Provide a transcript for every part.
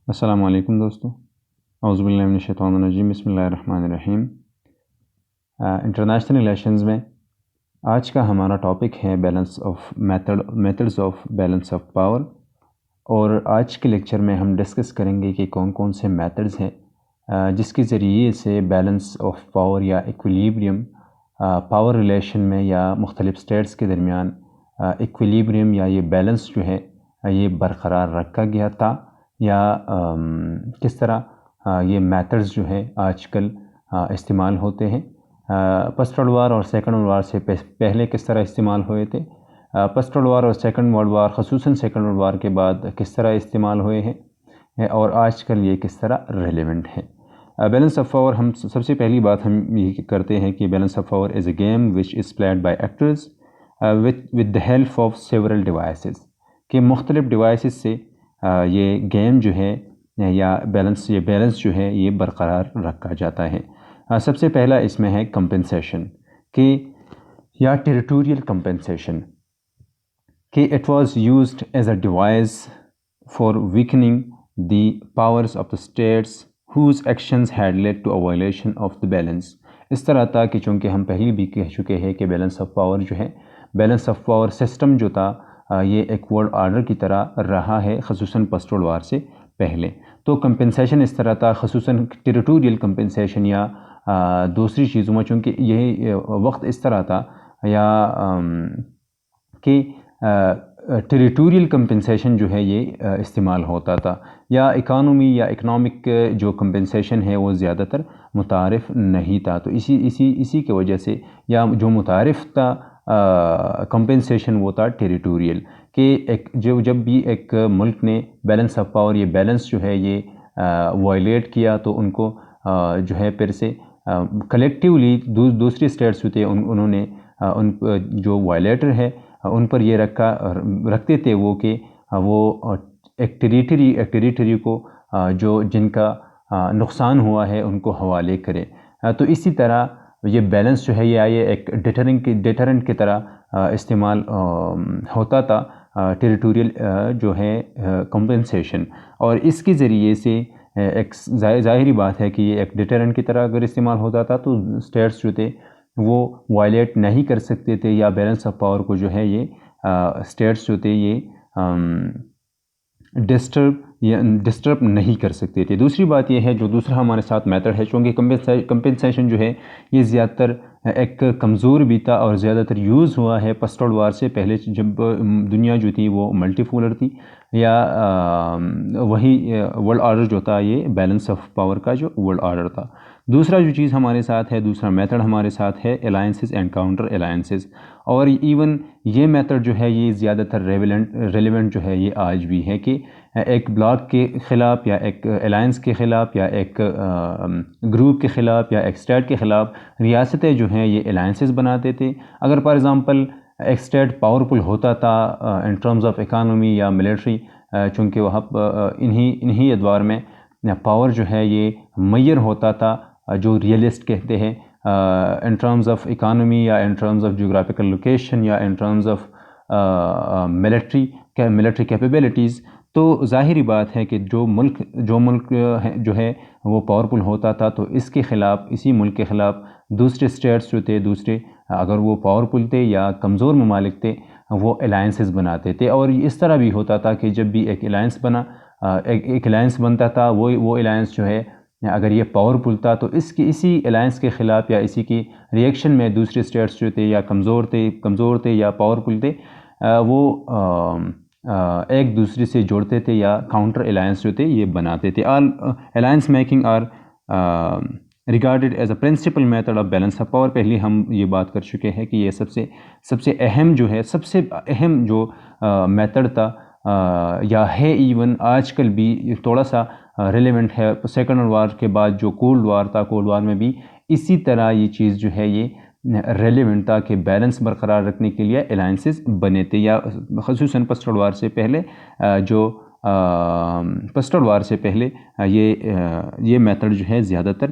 السلام علیکم دوستو، اعوذ باللہ من الشیطان الرجیم، بسم اللہ الرحمن الرحیم۔ انٹرنیشنل ریلیشنز میں آج کا ہمارا ٹاپک ہے methods of balance of power, اور آج کے لیکچر میں ہم ڈسکس کریں گے کہ کون کون سے میتھڈز ہیں جس کے ذریعے سے بیلنس آف پاور یا ایکویلیبریم پاور ریلیشن میں یا مختلف اسٹیٹس کے درمیان ایکویلیبریم یا یہ بیلنس جو ہے یہ برقرار رکھا گیا تھا، یا کس طرح یہ میتھڈز جو ہے آج کل استعمال ہوتے ہیں۔ فرسٹ ورلڈ وار اور سیکنڈ ورلڈ وار سے پہلے کس طرح استعمال ہوئے تھے، فرسٹ ورلڈ وار اور سیکنڈ ورلڈ وار خصوصاً سیکنڈ ورلڈ وار کے بعد کس طرح استعمال ہوئے ہیں، اور آج کل یہ کس طرح ریلیونٹ ہے۔ بیلنس آف پاور، ہم سب سے پہلی بات ہم یہ کرتے ہیں کہ balance of power is a game which is played by actors with the help of several devices, کہ مختلف ڈیوائسز سے یہ گیم جو ہے یا بیلنس جو ہے یہ برقرار رکھا جاتا ہے۔ سب سے پہلا اس میں ہے کمپنسیشن، کہ یا ٹیریٹوریل کمپنسیشن، کہ it was used as a device for weakening the powers of the states whose actions had led to a violation of the balance. اس طرح تھا کہ چونکہ ہم پہلے بھی کہہ چکے ہیں کہ بیلنس آف پاور جو ہے، بیلنس آف پاور سسٹم جو تھا یہ ایک ورلڈ آرڈر کی طرح رہا ہے، خصوصاً فرسٹ ورلڈ وار سے پہلے۔ تو کمپنسیشن اس طرح تھا، خصوصاً ٹیریٹوریل کمپنسیشن یا دوسری چیزوں میں، چونکہ یہ وقت اس طرح تھا یا کہ ٹیریٹوریل کمپنسیشن جو ہے یہ استعمال ہوتا تھا، یا اکانومی یا اکنامک جو کمپنسیشن ہے وہ زیادہ تر متعارف نہیں تھا۔ تو اسی کی وجہ سے، یا جو متعارف تھا کمپنسیشن وہ تھا ٹیریٹوریل، کہ جب بھی ایک ملک نے بیلنس آف پاور، یہ بیلنس جو ہے یہ وائلیٹ کیا، تو ان کو جو ہے پھر سے کلیکٹیولی دوسری اسٹیٹس ہوتے انہوں نے ان جو وائلیٹر ہے ان پر یہ رکھتے تھے وہ، کہ وہ ایک ٹیریٹری کو جن کا نقصان ہوا ہے ان کو حوالے کرے۔ تو اسی طرح یہ بیلنس جو ہے یہ ایک ڈیٹرنٹ کی طرح استعمال ہوتا تھا، ٹیریٹوریل جو ہے کمپنسیشن، اور اس کے ذریعے سے ایک ظاہری بات ہے کہ یہ ایک ڈیٹرنٹ کی طرح اگر استعمال ہوتا تھا تو اسٹیٹس جو تھے وہ وائلیٹ نہیں کر سکتے تھے، یا بیلنس آف پاور کو جو ہے یہ اسٹیٹس جو تھے یہ ڈسٹرب نہیں کر سکتے تھے۔ دوسری بات یہ ہے، جو دوسرا ہمارے ساتھ میتھڈ ہے، چونکہ کمپنسیشن جو ہے یہ زیادہ تر ایک کمزور بھی تھا اور زیادہ تر یوز ہوا ہے فرسٹ ورلڈ وار سے پہلے، جب دنیا جو تھی وہ ملٹی پولر تھی، یا وہی ورلڈ آرڈر جو تھا یہ بیلنس آف پاور کا جو ورلڈ آرڈر تھا۔ دوسرا جو چیز ہمارے ساتھ ہے، دوسرا میتھڈ ہمارے ساتھ ہے الائنسز اینڈ کاؤنٹر الائنسز، اور ایون یہ میتھڈ جو ہے یہ زیادہ تر ریلیونٹ جو ہے یہ آج بھی ہے، کہ ایک بلاک کے خلاف یا ایک الائنس کے خلاف یا ایک گروپ کے خلاف یا ایک اسٹیٹ کے خلاف ریاستیں جو ہیں یہ الائنسز بناتے تھے۔ اگر فار ایگزامپل ایک اسٹیٹ پاورفل ہوتا تھا ان ٹرمز آف اکانومی یا ملٹری، چونکہ وہاں انہی ادوار میں پاور جو ہے یہ میئر ہوتا تھا، جو ریئلسٹ کہتے ہیں، ان ٹرمز آف اکانومی یا in terms of geographical location یا in terms of military capabilities. تو ظاہری بات ہے کہ جو ملک جو ہے وہ پاورفل ہوتا تھا، تو اس کے خلاف، اسی ملک کے خلاف دوسرے اسٹیٹس جو تھے، دوسرے اگر وہ پاورفل تھے یا کمزور ممالک تھے، وہ الائنسز بناتے تھے۔ اور اس طرح بھی ہوتا تھا کہ جب بھی ایک الائنس بنتا تھا، وہ الائنس جو ہے اگر یہ پاورفل تھا تو اسی الائنس کے خلاف یا اسی کی ریئیکشن میں دوسرے اسٹیٹس جو تھے یا کمزور تھے یا پاورفل تھے، وہ ایک دوسرے سے جوڑتے تھے یا کاؤنٹر الائنس جو تھے یہ بناتے تھے۔ All alliance making are regarded as a principal method of balance of power. پہلے ہم یہ بات کر چکے ہیں کہ یہ سب سے اہم جو ہے، سب سے اہم جو میتھڈ تھا یا ہے، ایون آج کل بھی تھوڑا سا ریلیونٹ ہے۔ سیکنڈ ورلڈ وار کے بعد جو کولڈ وار تھا، کولڈ وار میں بھی اسی طرح یہ چیز جو ہے یہ ریلیونٹ تھا کہ بیلنس برقرار رکھنے کے لیے الائنسز بنے تھے، یا خصوصاً فرسٹ ورلڈ وار سے پہلے فرسٹ ورلڈ وار سے پہلے یہ میتھڈ جو ہے زیادہ تر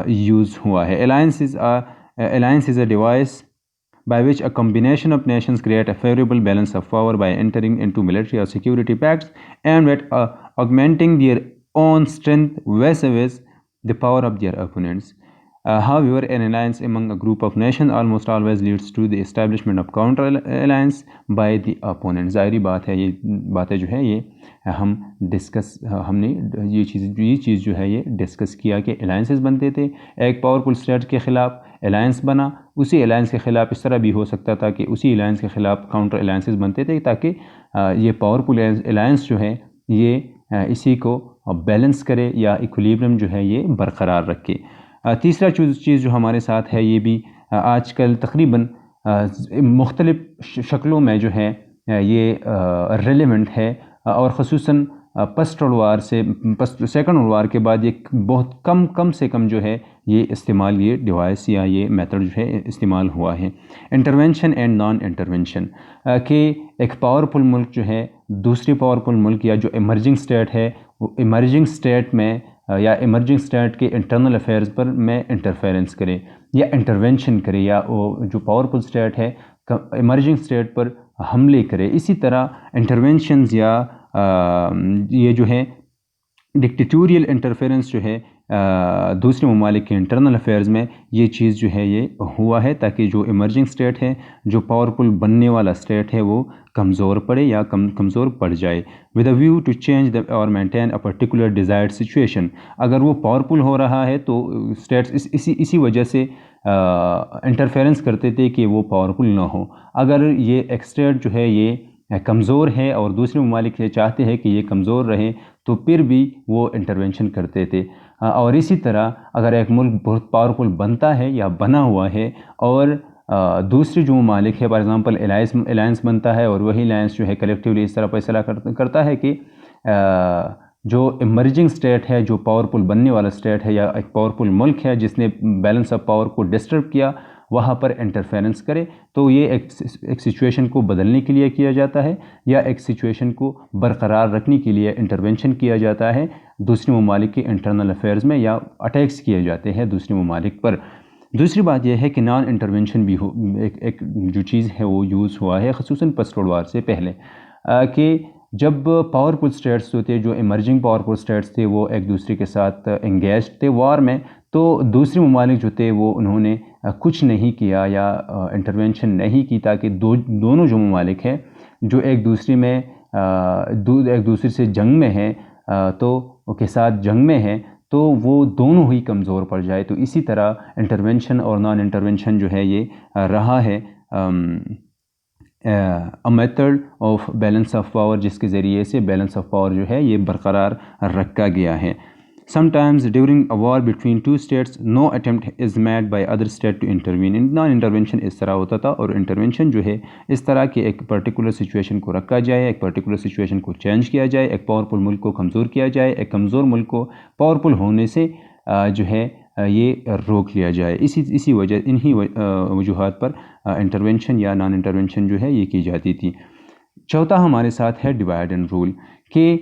یوز ہوا ہے۔ Alliance is a device by which a combination of nations create a favorable balance of power by entering into military or security pacts aimed at augmenting their own strength vis-a-vis the power of their opponents. However, an alliance among a group of nations almost always leads to the establishment of counter alliance by the opponent. ظاہری بات ہے یہ باتیں جو ہے یہ ہم نے یہ چیز جو ہے یہ ڈسکس کیا کہ الائنسز بنتے تھے، ایک پاورفل اسٹیٹ کے خلاف الائنس بنا، اسی الائنس کے خلاف اس طرح بھی ہو سکتا تھا کہ اسی الائنس کے خلاف کاؤنٹر الائنسز بنتے تھے تاکہ یہ پاورفل الائنس جو ہے یہ اسی کو بیلنس کرے یا ایکولیبرم جو ہے یہ برقرار رکھے۔ تیسرا چیز جو ہمارے ساتھ ہے یہ بھی آج کل تقریباً مختلف شکلوں میں جو ہے یہ ریلیونٹ ہے، اور خصوصاً پسٹ ورلڈ وار سے سیکنڈ ورلڈ وار کے بعد یہ بہت کم سے کم جو ہے یہ استعمال، یہ ڈیوائس یا یہ میتھڈ جو ہے استعمال ہوا ہے۔ انٹرونشن اینڈ نان انٹرونشن، کہ ایک پاورفل ملک جو ہے دوسری پاورفل ملک یا جو ایمرجنگ اسٹیٹ ہے وہ ایمرجنگ اسٹیٹ میں یا ایمرجنگ اسٹیٹ کے انٹرنل افیئرز پر میں انٹرفیرنس کرے یا انٹرونشن کرے، یا وہ جو پاورفل اسٹیٹ ہے ایمرجنگ اسٹیٹ پر حملے کرے۔ اسی طرح انٹرونشنز یا یہ جو ہے ڈکٹیٹوریل انٹرفیرنس جو ہے دوسرے ممالک کے انٹرنل افیئرز میں، یہ چیز جو ہے یہ ہوا ہے تاکہ جو ایمرجنگ اسٹیٹ ہے، جو پاورفل بننے والا اسٹیٹ ہے، وہ کمزور پڑے یا کمزور پڑ جائے۔ With a view to change اور maintain a particular desired situation, اگر وہ پاورفل ہو رہا ہے تو اسٹیٹس اسی وجہ سے انٹرفیرنس کرتے تھے کہ وہ پاورفل نہ ہو۔ اگر یہ ایک اسٹیٹ جو ہے یہ کمزور ہے اور دوسرے ممالک یہ چاہتے ہیں کہ یہ کمزور رہے تو پھر بھی وہ انٹرونشن کرتے تھے۔ اور اسی طرح اگر ایک ملک بہت پاورفل بنتا ہے یا بنا ہوا ہے اور دوسری جو ممالک ہے، فار ایگزامپل الائنس بنتا ہے اور وہی الائنس جو ہے کلیکٹیولی اس طرح فیصلہ کرتا ہے کہ جو ایمرجنگ اسٹیٹ ہے، جو پاورفل بننے والا اسٹیٹ ہے یا ایک پاورفل ملک ہے جس نے بیلنس آف پاور کو ڈسٹرب کیا، وہاں پر انٹرفیرنس کرے، تو یہ ایک سچویشن کو بدلنے کے لیے کیا جاتا ہے یا ایک سچویشن کو برقرار رکھنے کے لیے انٹرونشن کیا جاتا ہے دوسرے ممالک کے انٹرنل افیئرز میں، یا اٹیکس کیے جاتے ہیں دوسرے ممالک پر۔ دوسری بات یہ ہے کہ نان انٹرونشن بھی ایک جو چیز ہے وہ یوز ہوا ہے خصوصاً پسٹ ورلڈ وار سے پہلے، کہ جب پاورفل اسٹیٹس جو تھے، جو ایمرجنگ پاورفل اسٹیٹس تھے، وہ ایک دوسرے کے ساتھ انگیجڈ تھے وار میں، تو دوسرے ممالک جو تھے وہ انہوں نے کچھ نہیں کیا یا انٹرونشن نہیں کی تاکہ دونوں جو ممالک ہیں جو ایک دوسرے سے جنگ میں ہیں تو کے ساتھ جنگ میں ہیں تو وہ دونوں ہی کمزور پڑ جائے۔ تو اسی طرح انٹرونشن اور نان انٹرونشن جو ہے یہ رہا ہے method of balance of power, جس کے ذریعے سے بیلنس آف پاور جو ہے یہ برقرار رکھا گیا ہے۔ Sometimes during a war between two states, no attempt is made by other state to intervene. Non intervention اس طرح ہوتا تھا، اور انٹرونشن جو ہے اس طرح کہ ایک پرٹیکولر سچویشن کو رکھا جائے، ایک پرٹیکولر سچویشن کو چینج کیا جائے، ایک پاورفل ملک کو کمزور کیا جائے، ایک کمزور ملک کو پاورفل ہونے سے جو ہے یہ روک لیا جائے۔ اسی وجہ انہی وجوہات پر انٹرونشن یا نان انٹرونشن جو ہے یہ کی جاتی تھی۔ چوتھا ہمارے ساتھ ہے ڈیوائڈ اینڈ رول، کہ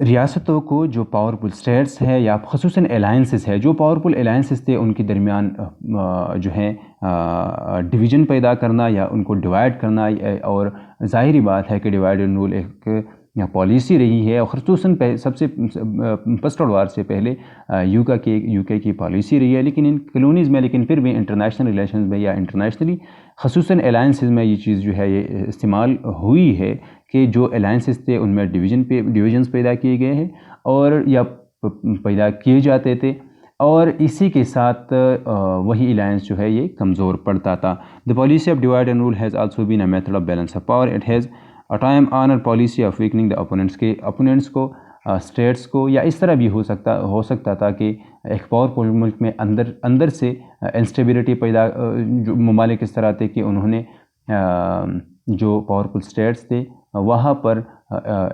ریاستوں کو جو پاورفل اسٹیٹس ہے یا خصوصاً الائنسز ہے، جو پاورفل الائنسز تھے ان کے درمیان جو ہے ڈویژن پیدا کرنا یا ان کو ڈیوائڈ کرنا، اور ظاہری بات ہے کہ ڈیوائڈ اینڈ رول ایک پالیسی رہی ہے، اور خصوصاً سب سے پسٹ ورلڈ وار سے پہلے یو کے کی پالیسی رہی ہے، لیکن ان کالونیز میں، لیکن پھر بھی انٹرنیشنل ریلیشنز میں یا انٹرنیشنلی خصوصاً الائنسز میں یہ چیز جو ہے یہ استعمال ہوئی ہے کہ جو الائنسز تھے ان میں ڈویژنز پیدا کیے گئے ہیں اور یا پیدا کیے جاتے تھے، اور اسی کے ساتھ وہی الائنس جو ہے یہ کمزور پڑتا تھا۔ The policy of divide and rule has also been a method of balance of power. It has a time honored policy of weakening the opponents کے opponents کو اسٹیٹس کو، یا اس طرح بھی ہو سکتا تھا کہ ایک پاورفل ملک میں اندر سے انسٹیبلٹی پیدا، جو ممالک اس طرح تھے کہ انہوں نے جو پاورفل اسٹیٹس تھے وہاں پر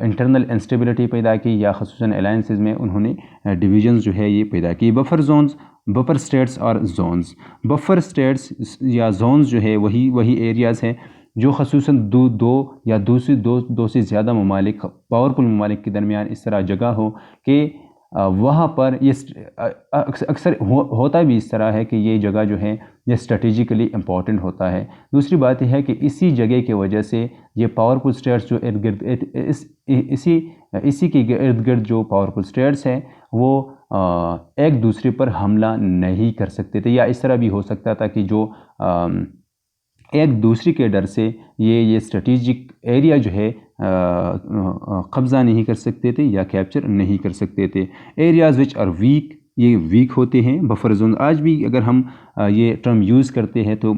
انٹرنل انسٹیبلٹی پیدا کی، یا خصوصاً الائنسز میں انہوں نے ڈویژنز جو ہے یہ پیدا کی۔ بفر اسٹیٹس اور زونز، بفر اسٹیٹس یا زونز جو ہے وہی ایریاز ہیں جو خصوصاً دو سے زیادہ ممالک، پاورفل ممالک کے درمیان اس طرح جگہ ہو کہ وہاں پر یہ اکثر ہوتا بھی اس طرح ہے کہ یہ جگہ جو ہے یہ اسٹریٹجیکلی امپورٹنٹ ہوتا ہے۔ دوسری بات یہ ہے کہ اسی جگہ کی وجہ سے یہ پاورفل اسٹیٹس جو ارد گرد اسی کے ارد گرد جو پاورفل اسٹیٹس ہیں وہ ایک دوسرے پر حملہ نہیں کر سکتے تھے، یا اس طرح بھی ہو سکتا تھا کہ جو ایک دوسرے کے ڈر سے یہ اسٹریٹجک ایریا جو ہے قبضہ نہیں کر سکتے تھے یا کیپچر نہیں کر سکتے تھے۔ ایریاز وچ آر ویک، یہ ویک ہوتے ہیں بفر زون۔ آج بھی اگر ہم یہ ٹرم یوز کرتے ہیں تو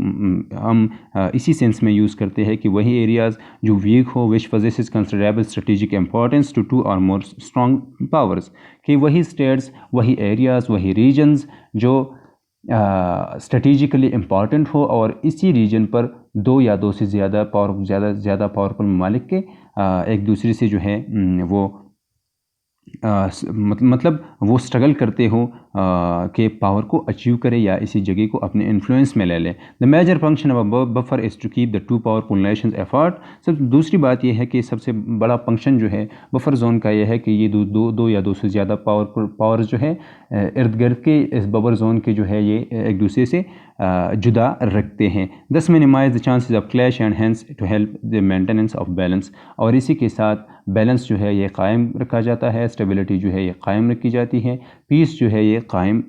ہم اسی سینس میں یوز کرتے ہیں کہ وہی ایریاز جو ویک ہو which possesses considerable strategic importance to two or more strong powers، کہ وہی اسٹیٹس، وہی ایریاز، وہی ریجنز جو اسٹریٹجیکلی امپورٹنٹ ہو اور اسی ریجن پر دو یا دو سے زیادہ زیادہ پاورفل ممالک کے ایک دوسرے سے جو ہے وہ مطلب وہ اسٹرگل کرتے ہو کہ پاور کو اچیو کرے یا اسی جگہ کو اپنے انفلوئنس میں لے لے۔ The major function of a buffer is to keep the two powerful nations apart. دوسری بات یہ ہے کہ سب سے بڑا فنکشن جو ہے بفر زون کا یہ ہے کہ یہ دو یا دو سے زیادہ پاورز جو ہے ارد گرد کے اس بفر زون کے جو ہے یہ ایک دوسرے سے جدا رکھتے ہیں۔ دس minimize the chances of clash and hence to help the maintenance of balance، اور اسی کے ساتھ بیلنس جو ہے یہ قائم رکھا جاتا ہے، اسٹیبلٹی جو ہے یہ قائم رکھی جاتی ہے، پیس جو ہے یہ قائم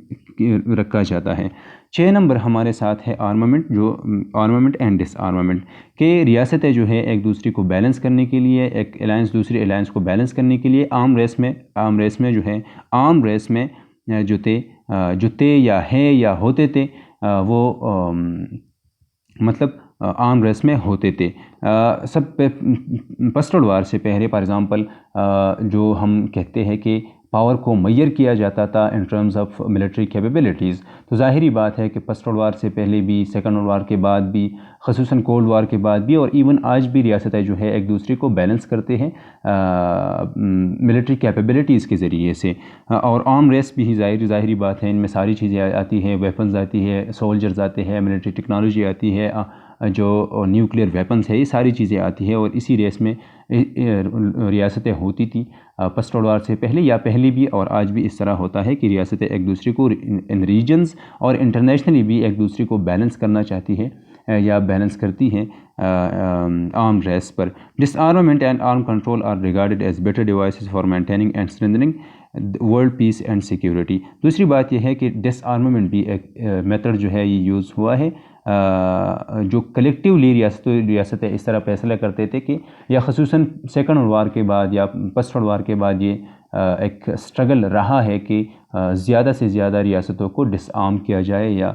رکھا جاتا ہے۔ 6 نمبر ہمارے ساتھ ہے آرمامنٹ، جو آرمامنٹ اینڈ ڈس آرمامنٹ، کہ ریاستیں جو ہے ایک دوسرے کو بیلنس کرنے کے لیے، ایک الائنس دوسری الائنس کو بیلنس کرنے کے لیے آرم ریس میں جو تھے یا ہیں یا ہوتے تھے وہ مطلب آرم ریس میں ہوتے تھے۔ سب پسٹل وار سے پہلے فار ایگزامپل جو ہم کہتے ہیں کہ پاور کو میئر کیا جاتا تھا ان ٹرمز آف ملٹری کیپیبلٹیز، تو ظاہری بات ہے کہ پسٹل وار سے پہلے بھی، سیکنڈ ورلڈ وار کے بعد بھی، خصوصاً کولڈ وار کے بعد بھی، اور ایون آج بھی ریاستیں جو ہے ایک دوسرے کو بیلنس کرتے ہیں ملٹری کیپیبلٹیز کے ذریعے سے، اور آرم ریس بھی ظاہری بات ہے، ان میں ساری چیزیں آتی ہیں، ویپنز آتی ہے، سولجرز آتے ہیں، ملٹری ٹیکنالوجی آتی ہے، جو نیوکلیئر ویپنز ہے، یہ ساری چیزیں آتی ہیں، اور اسی ریس میں ریاستیں ہوتی تھیں پسٹل وار سے پہلے یا پہلے بھی، اور آج بھی اس طرح ہوتا ہے کہ ریاستیں ایک دوسرے کو ان ریجنز اور انٹرنیشنلی بھی ایک دوسرے کو بیلنس کرنا چاہتی ہے یا بیلنس کرتی ہیں آرم ریس پر۔ Disarmament and arm control are regarded as better devices for maintaining and strengthening world peace and security. دوسری بات یہ ہے کہ ڈس آرمامنٹ بھی ایک میتھڈ جو ہے یہ یوز ہوا ہے جو کلیکٹیولی ریاستیں اس طرح فیصلہ کرتے تھے کہ، یا خصوصاً سیکنڈ ورلڈ وار کے بعد یا فسٹ ورلڈ وار کے بعد یہ ایک اسٹرگل رہا ہے کہ زیادہ سے زیادہ ریاستوں کو ڈس آرم کیا جائے، یا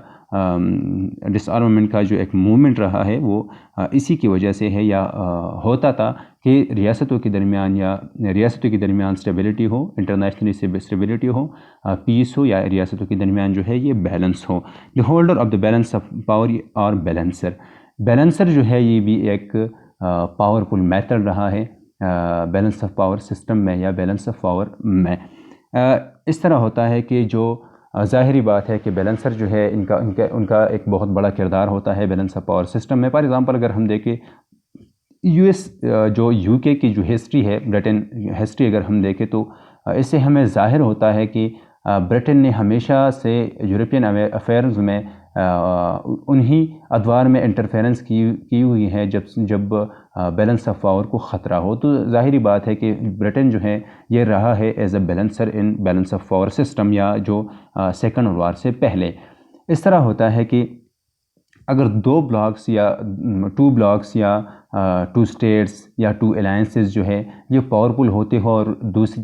ڈس آرمامنٹ کا جو ایک موومنٹ رہا ہے وہ اسی کی وجہ سے ہے، یا ہوتا تھا کہ ریاستوں کے درمیان اسٹیبلٹی ہو، انٹرنیشنلی اسٹیبلٹی ہو، پیس ہو، یا ریاستوں کے درمیان جو ہے یہ balance who. The holder of the balance of power اور بیلنسر جو ہے یہ بھی ایک پاورفل میتھڈ رہا ہے بیلنس آف پاور سسٹم میں یا بیلنس آف پاور میں۔ اس طرح ہوتا ہے کہ جو ظاہری بات ہے کہ بیلنسر جو ہے ان کا ایک بہت بڑا کردار ہوتا ہے بیلنس آف پاور سسٹم میں۔ فار ایگزامپل اگر ہم دیکھیں یو کے کی جو ہسٹری ہے، برٹن ہسٹری اگر ہم دیکھیں تو اس سے ہمیں ظاہر ہوتا ہے کہ برٹن نے ہمیشہ سے یورپین افیئرز میں انہی ادوار میں انٹرفیرنس کی ہوئی ہے جب بیلنس آف پاور کو خطرہ ہو، تو ظاہری بات ہے کہ برٹن جو ہے یہ رہا ہے as a balancer in balance of power system, یا جو سیکنڈ ورلڈ وار سے پہلے۔ اس طرح ہوتا ہے کہ اگر 2 بلاکس یا 2 بلاکس یا 2 اسٹیٹس یا 2 الائنسز جو ہے یہ پاورفل ہوتے ہو، اور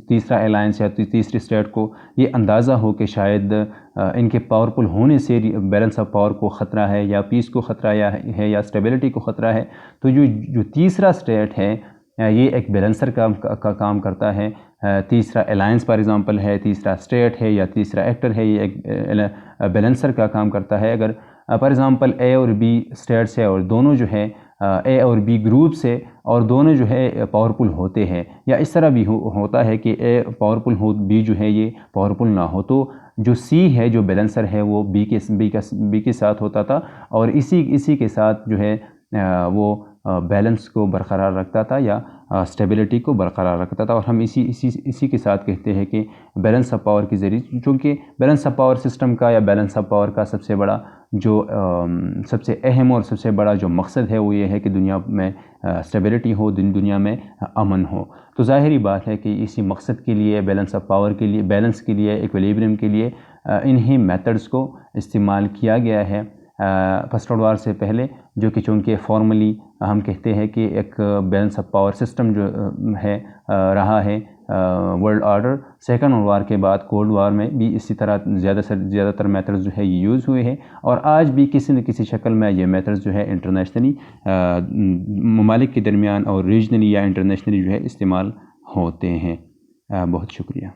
تیسرا الائنس یا تیسری اسٹیٹ کو یہ اندازہ ہو کہ شاید ان کے پاورفل ہونے سے بیلنس آف پاور کو خطرہ ہے، یا پیس کو خطرہ ہے، یا اسٹیبلٹی کو خطرہ ہے، تو جو تیسرا اسٹیٹ ہے یہ ایک بیلنسر کا کام کرتا ہے۔ تیسرا الائنس فار ایگزامپل ہے، تیسرا اسٹیٹ ہے یا تیسرا ایکٹر ہے، یہ ایک بیلنسر کا کام کرتا ہے۔ اگر فار ایگزامپل اے اور بی اسٹیٹس ہے اور دونوں جو ہے اے اور بی گروپ سے، اور دونوں جو ہے پاورفل ہوتے ہیں، یا اس طرح بھی ہوتا ہے کہ اے پاورفل ہو، بی جو ہے یہ پاورفل نہ ہو، تو جو سی ہے جو بیلنسر ہے وہ بی کے ساتھ ہوتا تھا، اور اسی کے ساتھ جو ہے وہ بیلنس کو برقرار رکھتا تھا یا اسٹیبلٹی کو برقرار رکھتا تھا، اور ہم اسی کے ساتھ کہتے ہیں کہ بیلنس آف پاور کے ذریعے، چونکہ بیلنس آف پاور سسٹم کا یا بیلنس آف پاور کا سب سے اہم اور سب سے بڑا جو مقصد ہے وہ یہ ہے کہ دنیا میں اسٹیبلٹی ہو، دنیا میں امن ہو۔ تو ظاہری بات ہے کہ اسی مقصد کے لیے، بیلنس آف پاور کے لیے، بیلنس کے لیے، ایکویلیبریم کے لیے انہی میتھڈز کو استعمال کیا گیا ہے فرسٹ ورلڈ وار سے پہلے، جو کہ چونکہ فارملی ہم کہتے ہیں کہ ایک بیلنس آف پاور سسٹم جو ہے رہا ہے world order. Second world war کے بعد کولڈ وار میں بھی اسی طرح زیادہ تر میتھڈز جو ہے یہ یوز ہوئے ہیں، اور آج بھی کسی نہ کسی شکل میں یہ میتھڈز جو ہے انٹرنیشنلی ممالک کے درمیان اور ریجنلی یا انٹرنیشنلی جو ہے استعمال ہوتے ہیں۔ بہت شکریہ۔